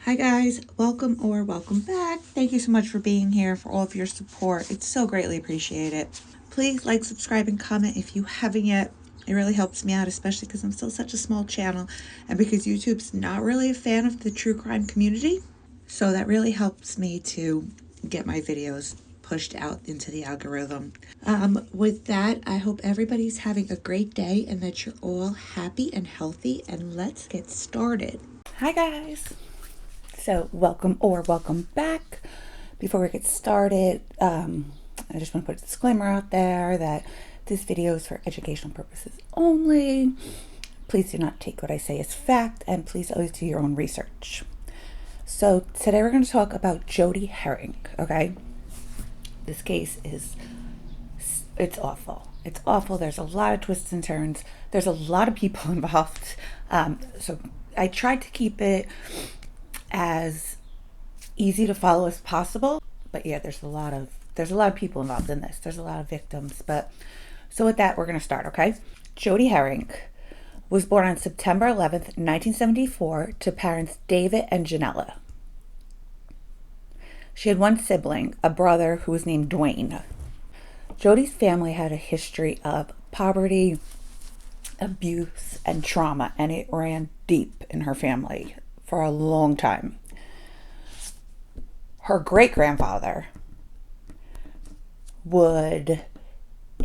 Hi guys, welcome back. Thank you so much for being here, for all of your support. It's so greatly appreciated. Please like, subscribe, and comment if you haven't yet. It really helps me out, especially because I'm still such a small channel and because YouTube's not really a fan of the true crime community. So that really helps me to get my videos pushed out into the algorithm. With that, I hope everybody's having a great day and that you're all happy and healthy. And let's get started. Hi guys. So welcome back. Before we get started, I just want to put a disclaimer out there that this video is for educational purposes only. Please do not take what I say as fact, and please always do your own research. So today we're going to talk about Jody Herring, okay? This case it's awful. It's awful. There's a lot of twists and turns. There's a lot of people involved. So I tried to keep it as easy to follow as possible, but yeah, there's a lot of people involved in this. There's a lot of victims, but so with that, we're going to start, okay? Jody Herring was born on September 11th, 1974 to parents David and Janella. She had one sibling, a brother who was named Dwayne. Jody's family had a history of poverty, abuse, and trauma, and it ran deep in her family for a long time. Her great-grandfather would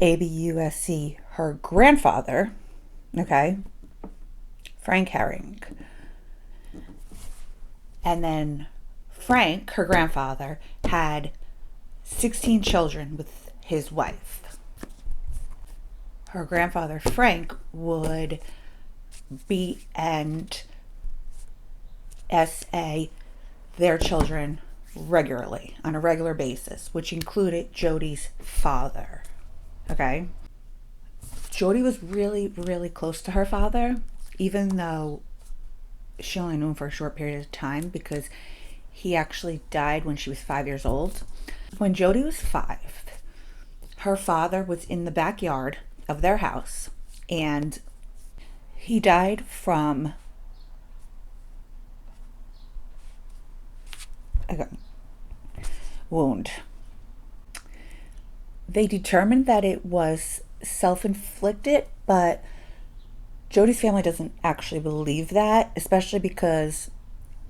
ABUSC her grandfather, okay, Frank Herring. And then Frank, her grandfather, had 16 children with his wife. Her grandfather, Frank, would beat and SA their children regularly, on a regular basis, which included Jody's father. Okay? Jody was really, really close to her father, even though she only knew him for a short period of time because he actually died when she was 5 years old. When Jody was 5, her father was in the backyard of their house and he died from a wound. They determined that it was self-inflicted, but Jody's family doesn't actually believe that, especially because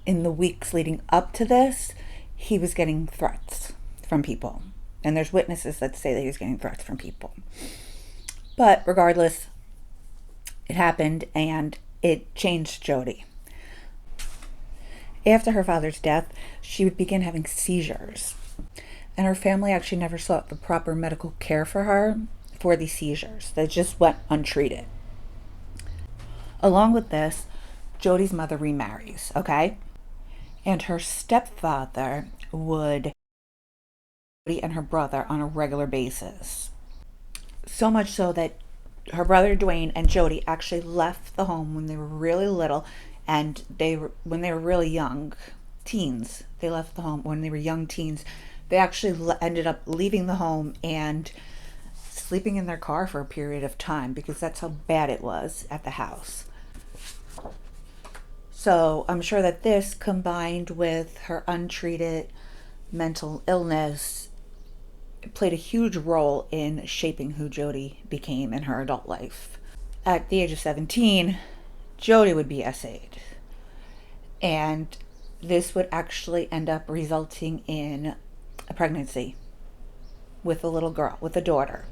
in the weeks leading up to this, he was getting threats from people. And there's witnesses that say that he was getting threats from people. But regardless, it happened and it changed Jody. After her father's death, she would begin having seizures. And her family actually never sought the proper medical care for her for these seizures. They just went untreated. Along with this, Jody's mother remarries, okay? And her stepfather would Jody and her brother on a regular basis. So much so that her brother Dwayne and Jody actually left the home when they were really little, and when they were really young, teens. They left the home when they were young teens. They actually ended up leaving the home and sleeping in their car for a period of time because that's how bad it was at the house. So I'm sure that this, combined with her untreated mental illness, played a huge role in shaping who Jody became in her adult life. At the age of 17, Jody would be SA'd. And this would actually end up resulting in a pregnancy with a little girl, with a daughter.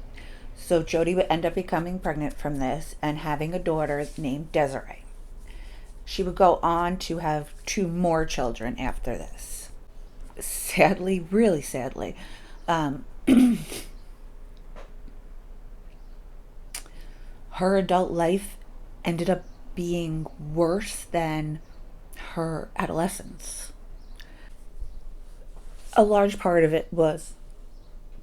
So Jody would end up becoming pregnant from this and having a daughter named Desiree. She would go on to have 2 more children after this. Sadly, really sadly, her adult life ended up being worse than her adolescence. A large part of it was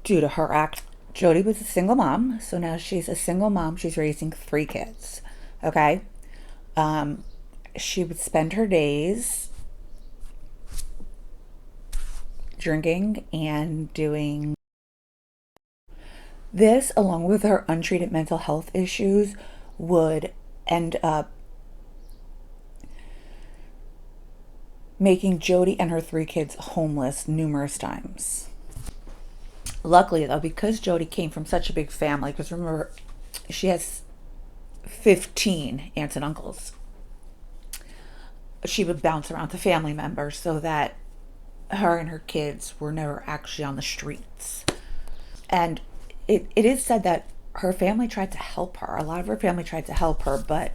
due to her act. Jody was a single mom, so now she's a single mom. She's raising 3 kids, okay? She would spend her days drinking and doing this, along with her untreated mental health issues, would end up making Jody and her 3 kids homeless numerous times. Luckily, though, because Jody came from such a big family, because remember, she has 15 aunts and uncles, she would bounce around to family members so that her and her kids were never actually on the streets. And it is said that her family tried to help her. A lot of her family tried to help her, but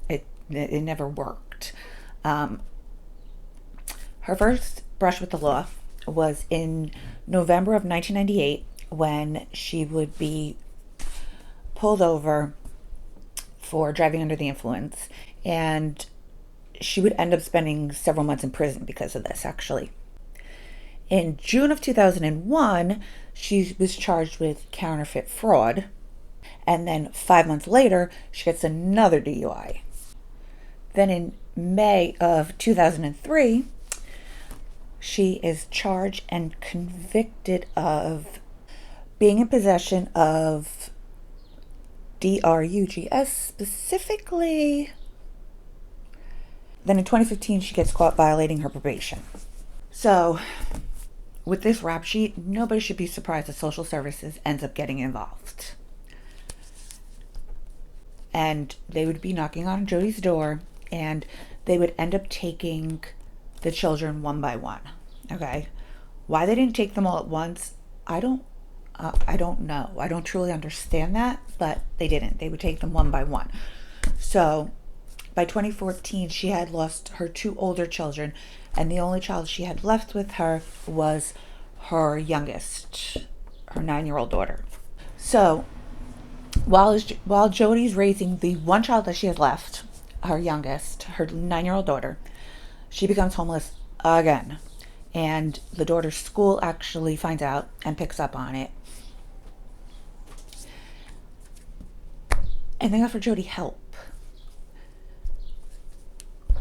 it never worked. Her first brush with the law was in November of 1998 when she would be pulled over for driving under the influence, and she would end up spending several months in prison because of this, actually. In June of 2001, she was charged with counterfeit fraud, and then 5 months later, she gets another DUI. Then in May of 2003, she is charged and convicted of being in possession of drugs specifically. Then in 2015, she gets caught violating her probation. So with this rap sheet, nobody should be surprised that social services ends up getting involved. And they would be knocking on Jody's door, and they would end up taking the children one by one. Okay? Why they didn't take them all at once, I don't know. I don't truly understand that, but they didn't. They would take them one by one. So by 2014, she had lost her 2 older children, and the only child she had left with her was her youngest, her 9-year-old daughter. So while Jody's raising the one child that she had left, her youngest, her 9-year-old daughter, she becomes homeless again. And the daughter's school actually finds out and picks up on it. And they offer Jody help.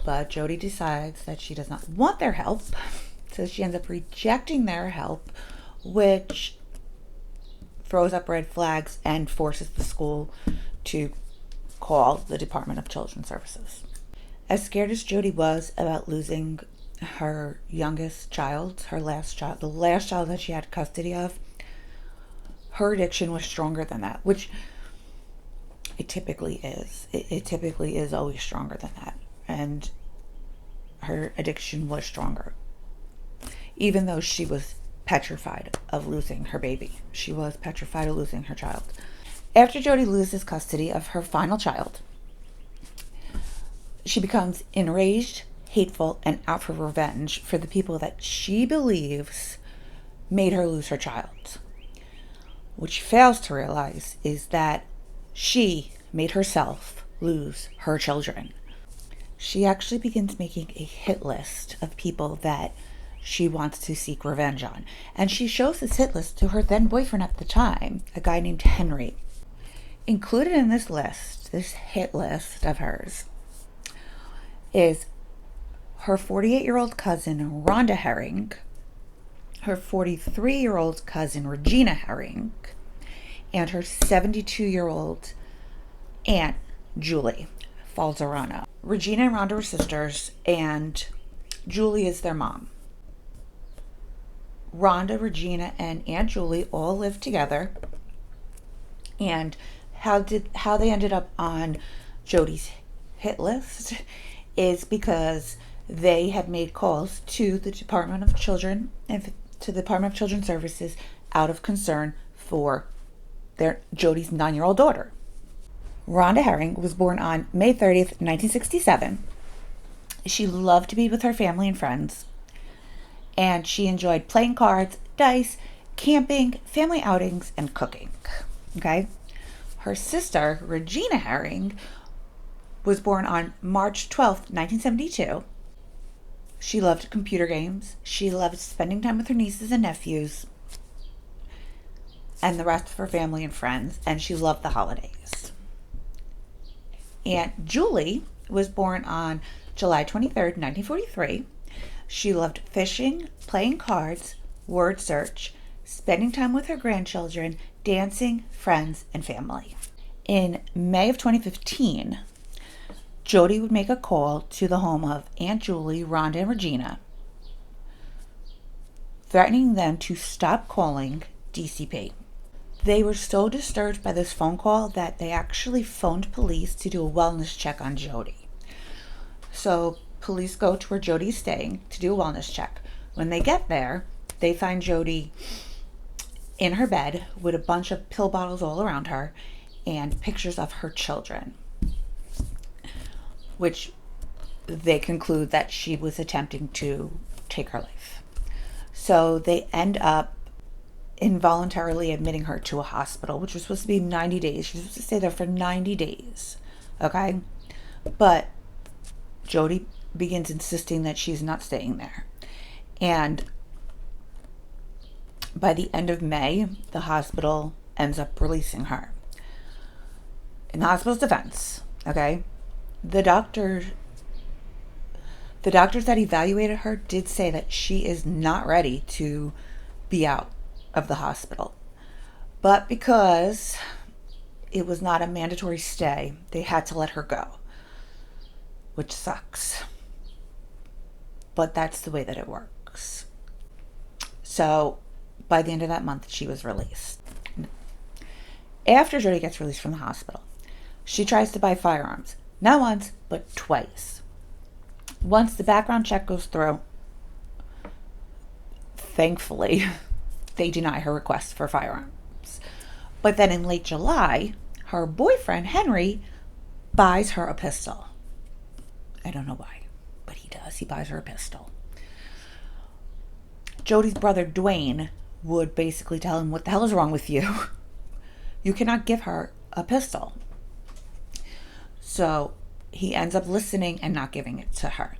But Jody decides that she does not want their help, so she ends up rejecting their help, which throws up red flags and forces the school to call the Department of Children's Services. As scared as Jody was about losing her youngest child, the last child that she had custody of, her addiction was stronger than that, which it typically is. It typically is always stronger than that. And her addiction was stronger. Even though she was petrified of losing her baby. She was petrified of losing her child. After Jody loses custody of her final child, she becomes enraged, hateful, and out for revenge for the people that she believes made her lose her child. What she fails to realize is that she made herself lose her children. She actually begins making a hit list of people that she wants to seek revenge on. And she shows this hit list to her then boyfriend at the time, a guy named Henry. Included in this list, this hit list of hers, is her 48-year-old cousin, Rhonda Herring, her 43-year-old cousin, Regina Herring, and her 72-year-old aunt, Julie Falzarano. Regina and Rhonda were sisters, and Julie is their mom. Rhonda, Regina, and Aunt Julie all lived together. And how they ended up on Jody's hit list is because they had made calls to the Department of Children and to the Department of Children's Services out of concern for Jody's 9-year-old daughter. Rhonda Herring was born on May 30th, 1967. She loved to be with her family and friends, and she enjoyed playing cards, dice, camping, family outings, and cooking. Okay? Her sister, Regina Herring, was born on March 12th, 1972. She loved computer games. She loved spending time with her nieces and nephews and the rest of her family and friends, and she loved the holidays. Aunt Julie was born on July 23rd, 1943. She loved fishing, playing cards, word search, spending time with her grandchildren, dancing, friends, and family. In May of 2015, Jody would make a call to the home of Aunt Julie, Rhonda, and Regina, threatening them to stop calling DCP. They were so disturbed by this phone call that they actually phoned police to do a wellness check on Jody. So police go to where Jody's staying to do a wellness check. When they get there, they find Jody in her bed with a bunch of pill bottles all around her and pictures of her children, which they conclude that she was attempting to take her life. So they end up involuntarily admitting her to a hospital, which was supposed to be 90 days. She was supposed to stay there for 90 days. Okay? But Jody begins insisting that she's not staying there. And by the end of May, the hospital ends up releasing her. In the hospital's defense, okay, the doctors that evaluated her did say that she is not ready to be out of the hospital. But because it was not a mandatory stay, they had to let her go, which sucks. But that's the way that it works. So by the end of that month, she was released. After Jody gets released from the hospital, she tries to buy firearms. Not once, but twice. Once the background check goes through, thankfully, they deny her request for firearms. But then in late July, her boyfriend, Henry, buys her a pistol. I don't know why, but he does. He buys her a pistol. Jody's brother, Dwayne, would basically tell him, what the hell is wrong with you? You cannot give her a pistol. So he ends up listening and not giving it to her.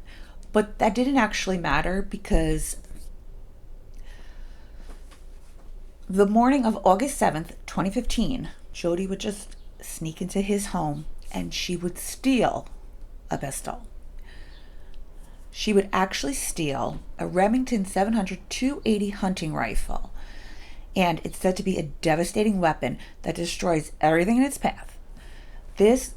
But that didn't actually matter, because the morning of August 7th, 2015, Jody would just sneak into his home and she would steal a pistol. She would actually steal a Remington 700 280 hunting rifle. And it's said to be a devastating weapon that destroys everything in its path. This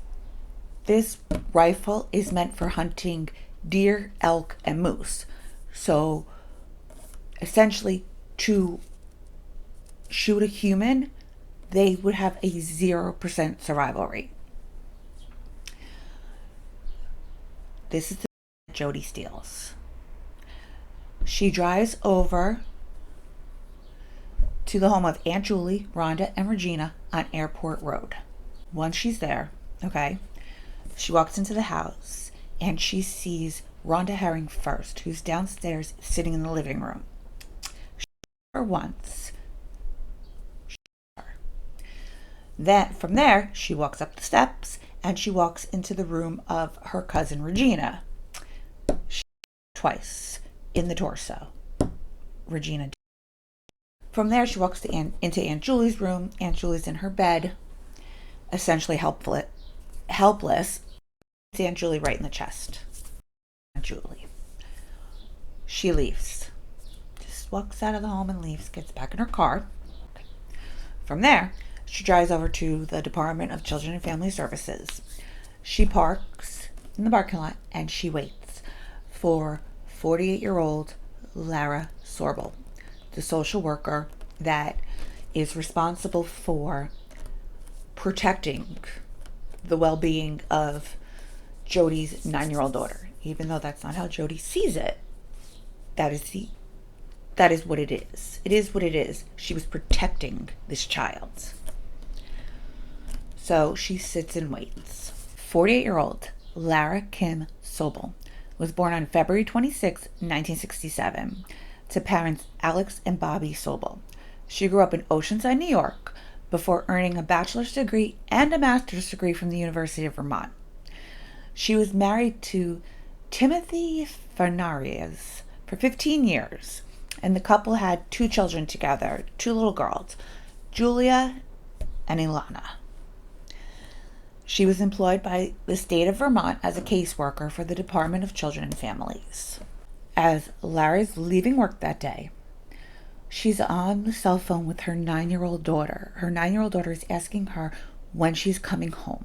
rifle is meant for hunting deer, elk, and moose. So essentially, to shoot a human, they would have a 0% survival rate. This is the Jody steals. She drives over to the home of Aunt Julie, Rhonda, and Regina on Airport Road. Once she's there, okay, she walks into the house and she sees Rhonda Herring first, who's downstairs sitting in the living room. She her once. Then from there, she walks up the steps and she walks into the room of her cousin Regina. She twice in the torso. Regina. From there, she walks into Aunt Julie's room. Aunt Julie's in her bed, essentially helpless. It's Aunt Julie right in the chest. Aunt Julie. She leaves. Just walks out of the home and leaves, gets back in her car. From there, she drives over to the Department of Children and Family Services. She parks in the parking lot and she waits for 48-year-old Lara Sobel, the social worker that is responsible for protecting the well-being of Jody's 9-year-old daughter. Even though that's not how Jody sees it, that is what it is. It is what it is. She was protecting this child. So she sits and waits. 48-year-old Lara Kim Sobel was born on February 26, 1967, to parents Alex and Bobby Sobel. She grew up in Oceanside, New York, before earning a bachelor's degree and a master's degree from the University of Vermont. She was married to Timothy Fernandez for 15 years, and the couple had 2 children together, 2 little girls, Julia and Ilana. She was employed by the state of Vermont as a caseworker for the Department of Children and Families. As Lara's leaving work that day, she's on the cell phone with her 9-year-old daughter. Her 9-year-old daughter is asking her when she's coming home.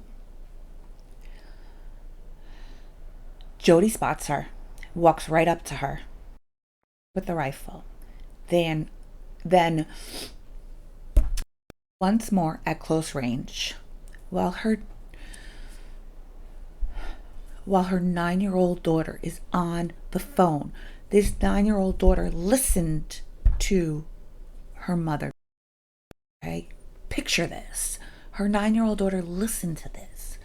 Jody spots her, walks right up to her with the rifle. Then once more at close range, while her 9-year-old daughter is on the phone. This 9-year-old daughter listened to her mother. Okay? Picture this. Her 9-year-old daughter listened to this.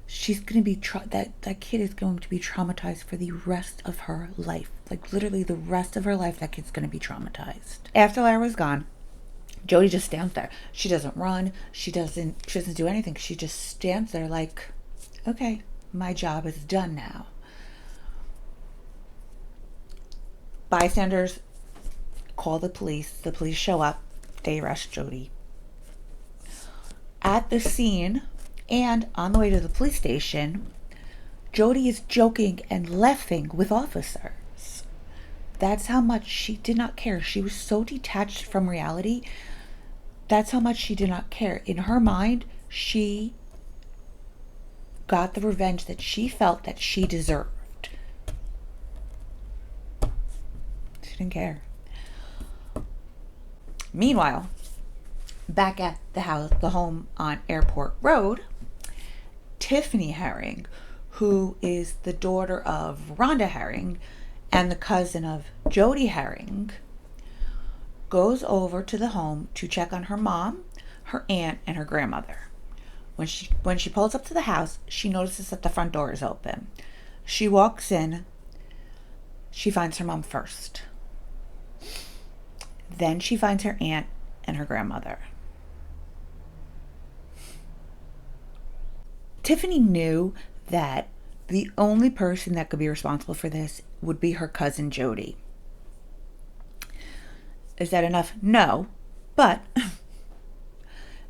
She's going to be, that kid is going to be traumatized for the rest of her life. Like literally the rest of her life, that kid's going to be traumatized. After Lara was gone, Jody just stands there. She doesn't run. She doesn't do anything. She just stands there like, okay, my job is done now. Bystanders call the police. The police show up. They arrest Jody. At the scene and on the way to the police station, Jody is joking and laughing with officers. That's how much she did not care. She was so detached from reality. That's how much she did not care. In her mind, she got the revenge that she felt that she deserved. She didn't care. Meanwhile, back at the home on Airport Road, Tiffany Herring, who is the daughter of Rhonda Herring and the cousin of Jody Herring, goes over to the home to check on her mom, her aunt, and her grandmother. When she pulls up to the house, she notices that the front door is open. She walks in. She finds her mom first. Then she finds her aunt and her grandmother. Tiffany knew that the only person that could be responsible for this would be her cousin Jody. Is that enough? No. But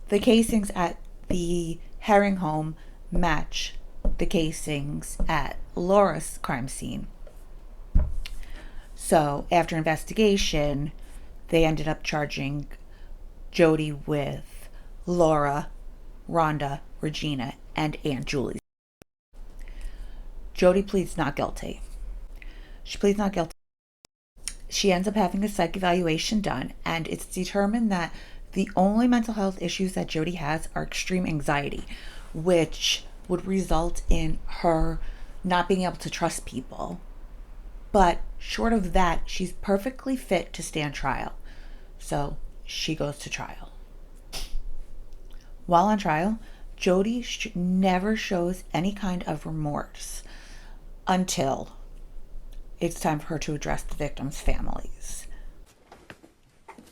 the casings at the Herring home match the casings at Laura's crime scene. So after investigation, they ended up charging Jody with Lara, Rhonda, Regina, and Aunt Julie. Jody pleads not guilty. She pleads not guilty. She ends up having a psych evaluation done, and it's determined that the only mental health issues that Jody has are extreme anxiety, which would result in her not being able to trust people. But short of that, she's perfectly fit to stand trial. So she goes to trial. While on trial, Jody never shows any kind of remorse until it's time for her to address the victims' families.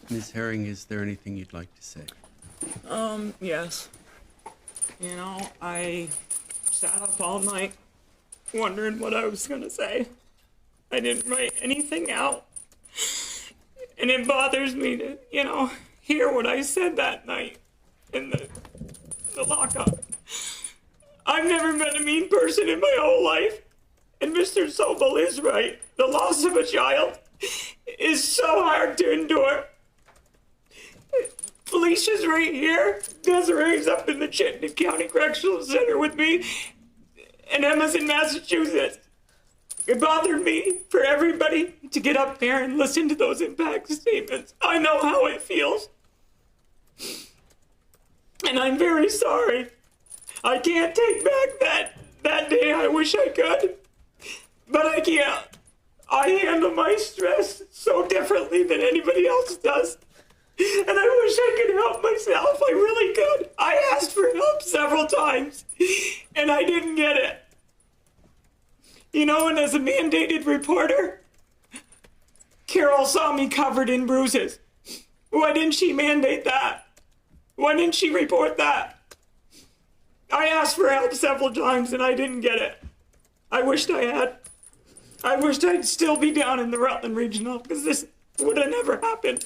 Ms. Herring, is there anything you'd like to say? Yes. You know, I sat up all night wondering what I was gonna say. I didn't write anything out. And it bothers me to, hear what I said that night in the lockup. I've never met a mean person in my whole life. And Mr. Sobel is right. The loss of a child is so hard to endure. Felicia's right here. Desiree's up in the Chittenden County Correctional Center with me. And Emma's in Massachusetts. It bothered me for everybody to get up there and listen to those impact statements. I know how it feels. And I'm very sorry. I can't take back that day. I wish I could. But I can't. I handle my stress so differently than anybody else does. And I wish I could help myself. I really could. I asked for help several times, and I didn't get it. And as a mandated reporter, Carol saw me covered in bruises. Why didn't she mandate that? Why didn't she report that? I asked for help several times, and I didn't get it. I wished I had. I wished I'd still be down in the Rutland Regional, because this would have never happened.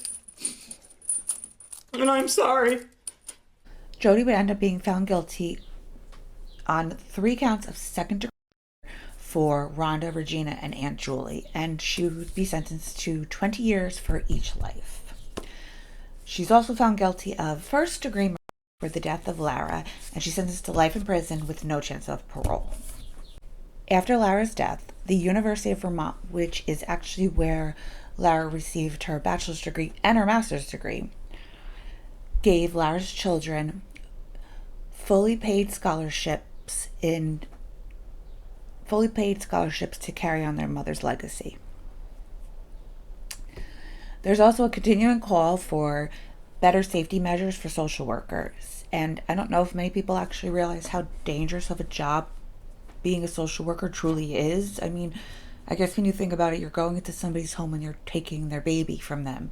And I'm sorry. Jody would end up being found guilty on 3 counts of second degree for Rhonda, Regina, and Aunt Julie, and she would be sentenced to 20 years for each life. She's also found guilty of first degree murder for the death of Lara, and she's sentenced to life in prison with no chance of parole. After Lara's death, the University of Vermont, which is actually where Lara received her bachelor's degree and her master's degree, gave Lara's children fully paid scholarships to carry on their mother's legacy. There's also a continuing call for better safety measures for social workers. And I don't know if many people actually realize how dangerous of a job being a social worker truly is. I mean, I guess when you think about it, you're going into somebody's home and you're taking their baby from them.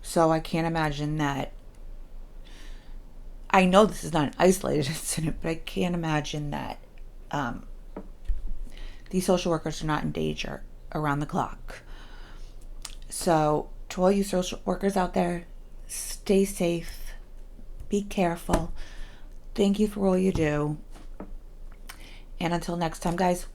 So I can't imagine that. I know this is not an isolated incident, but I can't imagine that these social workers are not in danger around the clock. So to all you social workers out there, stay safe, be careful. Thank you for all you do. And until next time, guys,